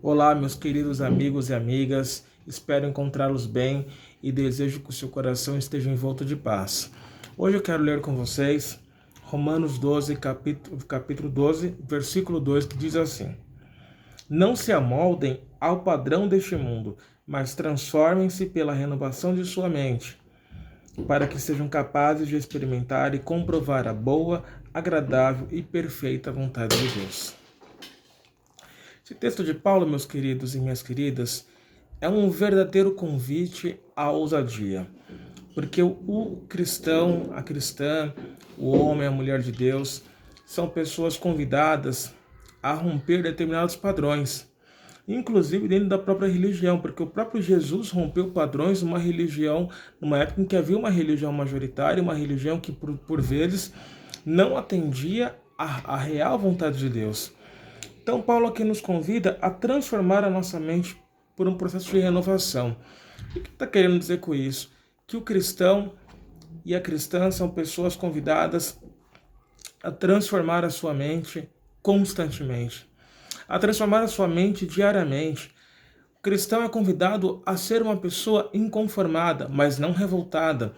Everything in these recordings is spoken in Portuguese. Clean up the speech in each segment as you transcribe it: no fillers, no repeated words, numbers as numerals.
Olá, meus queridos amigos e amigas, espero encontrá-los bem e desejo que o seu coração esteja envolto de paz. Hoje eu quero ler com vocês Romanos 12, capítulo 12, versículo 2, que diz assim: Não se amoldem ao padrão deste mundo, mas transformem-se pela renovação de sua mente, para que sejam capazes de experimentar e comprovar a boa, agradável e perfeita vontade de Deus. Esse texto de Paulo, meus queridos e minhas queridas, é um verdadeiro convite à ousadia. Porque o cristão, a cristã, o homem, a mulher de Deus, são pessoas convidadas a romper determinados padrões, inclusive dentro da própria religião, porque o próprio Jesus rompeu padrões numa religião, numa época em que havia uma religião majoritária, uma religião que por vezes não atendia à real vontade de Deus. Então, Paulo aqui nos convida a transformar a nossa mente por um processo de renovação. O que está querendo dizer com isso? Que o cristão e a cristã são pessoas convidadas a transformar a sua mente constantemente, a transformar a sua mente diariamente. O cristão é convidado a ser uma pessoa inconformada, mas não revoltada.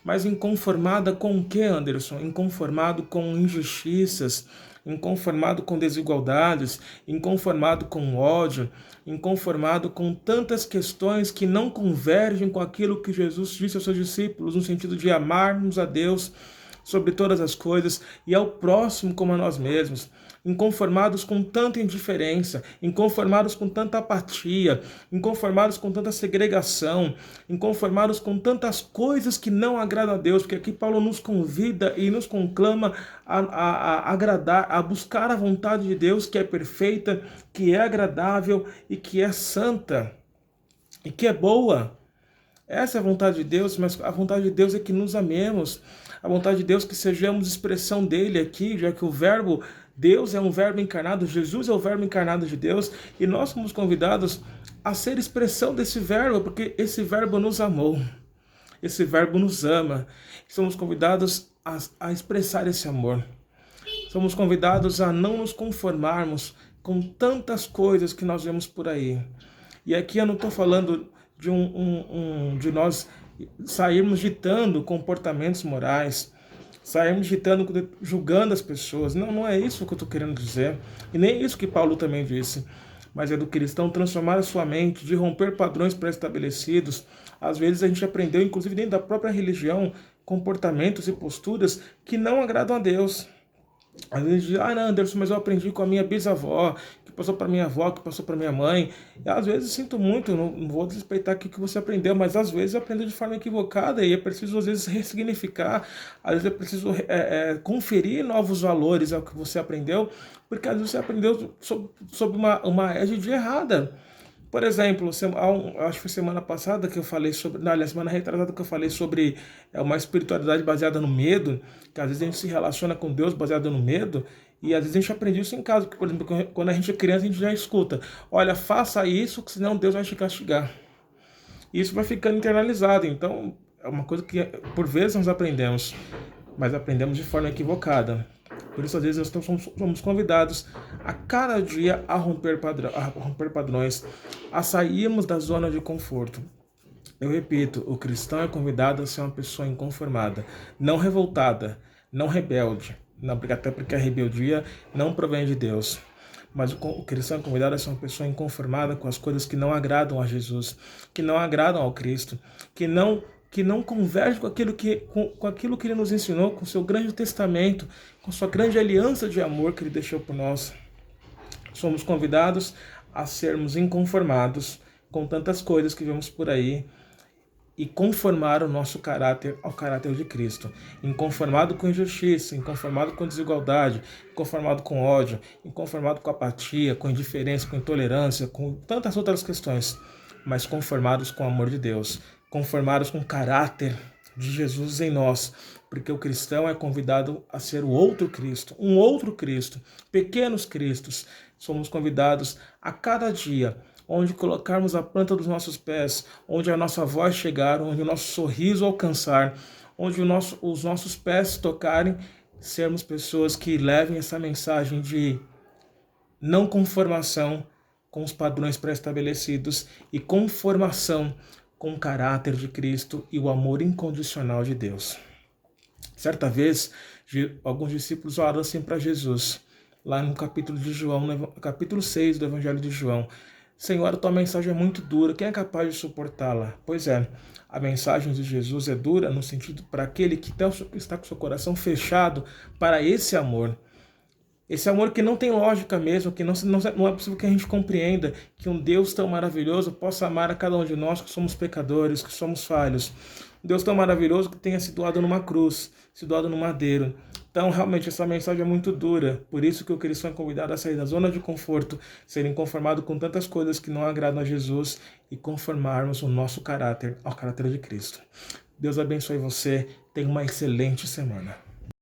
Mas inconformada com o que, Anderson? Inconformado com injustiças, inconformado com desigualdades, inconformado com ódio, inconformado com tantas questões que não convergem com aquilo que Jesus disse aos seus discípulos, no sentido de amarmos a Deus sobre todas as coisas e ao próximo como a nós mesmos, inconformados com tanta indiferença, inconformados com tanta apatia, inconformados com tanta segregação, inconformados com tantas coisas que não agradam a Deus, porque aqui Paulo nos convida e nos conclama a agradar, a buscar a vontade de Deus, que é perfeita, que é agradável e que é santa e que é boa. Essa é a vontade de Deus, mas a vontade de Deus é que nos amemos. A vontade de Deus é que sejamos expressão dele aqui, já que o verbo Deus é um verbo encarnado, Jesus é o verbo encarnado de Deus, e nós somos convidados a ser expressão desse verbo, porque esse verbo nos amou, esse verbo nos ama. Somos convidados a expressar esse amor. Somos convidados a não nos conformarmos com tantas coisas que nós vemos por aí. E aqui eu não estou falando de nós sairmos ditando comportamentos morais, sairmos ditando, julgando as pessoas. Não é isso que eu estou querendo dizer. E nem isso que Paulo também disse. Mas é do cristão transformar a sua mente, de romper padrões pré-estabelecidos. Às vezes a gente aprendeu, inclusive dentro da própria religião, comportamentos e posturas que não agradam a Deus. Às vezes diz, não, Anderson, mas eu aprendi com a minha bisavó, que passou para minha avó, que passou para minha mãe. E às vezes sinto muito, não vou desrespeitar aqui o que você aprendeu, mas às vezes eu aprendo de forma equivocada e é preciso às vezes ressignificar, às vezes é preciso conferir novos valores ao que você aprendeu, porque às vezes você aprendeu sob uma égide errada. Por exemplo, acho que foi semana passada que eu falei sobre, aliás, semana retrasada que eu falei sobre uma espiritualidade baseada no medo, que às vezes a gente se relaciona com Deus baseado no medo, e às vezes a gente aprende isso em casa, porque, por exemplo, quando a gente é criança, a gente já escuta, olha, faça isso, que senão Deus vai te castigar. E isso vai ficando internalizado, então é uma coisa que por vezes nós aprendemos, mas aprendemos de forma equivocada. Por isso, às vezes, nós somos convidados a cada dia a romper padrões, a sairmos da zona de conforto. Eu repito, o cristão é convidado a ser uma pessoa inconformada, não revoltada, não rebelde, até porque a rebeldia não provém de Deus. Mas o cristão é convidado a ser uma pessoa inconformada com as coisas que não agradam a Jesus, que não agradam ao Cristo, que não converge com aquilo que ele nos ensinou, com o seu grande testamento, com sua grande aliança de amor que ele deixou por nós. Somos convidados a sermos inconformados com tantas coisas que vemos por aí e conformar o nosso caráter ao caráter de Cristo. Inconformado com injustiça, inconformado com desigualdade, inconformado com ódio, inconformado com apatia, com indiferença, com intolerância, com tantas outras questões, mas conformados com o amor de Deus, conformados com o caráter de Jesus em nós, porque o cristão é convidado a ser o outro Cristo, um outro Cristo, pequenos Cristos. Somos convidados a cada dia, onde colocarmos a planta dos nossos pés, onde a nossa voz chegar, onde o nosso sorriso alcançar, onde os nossos pés tocarem, sermos pessoas que levem essa mensagem de não conformação com os padrões pré-estabelecidos e conformação com o caráter de Cristo e o amor incondicional de Deus. Certa vez, alguns discípulos oraram assim para Jesus, lá no capítulo de João, no capítulo 6 do Evangelho de João. Senhor, a tua mensagem é muito dura, quem é capaz de suportá-la? Pois é, a mensagem de Jesus é dura no sentido para aquele que está com seu coração fechado para esse amor. Esse amor que não tem lógica mesmo, que não é possível que a gente compreenda que um Deus tão maravilhoso possa amar a cada um de nós que somos pecadores, que somos falhos. Um Deus tão maravilhoso que tenha se doado numa cruz, se doado no madeiro. Então, realmente, essa mensagem é muito dura. Por isso que o cristão é convidado a sair da zona de conforto, serem conformados com tantas coisas que não agradam a Jesus e conformarmos o nosso caráter ao caráter de Cristo. Deus abençoe você. Tenha uma excelente semana.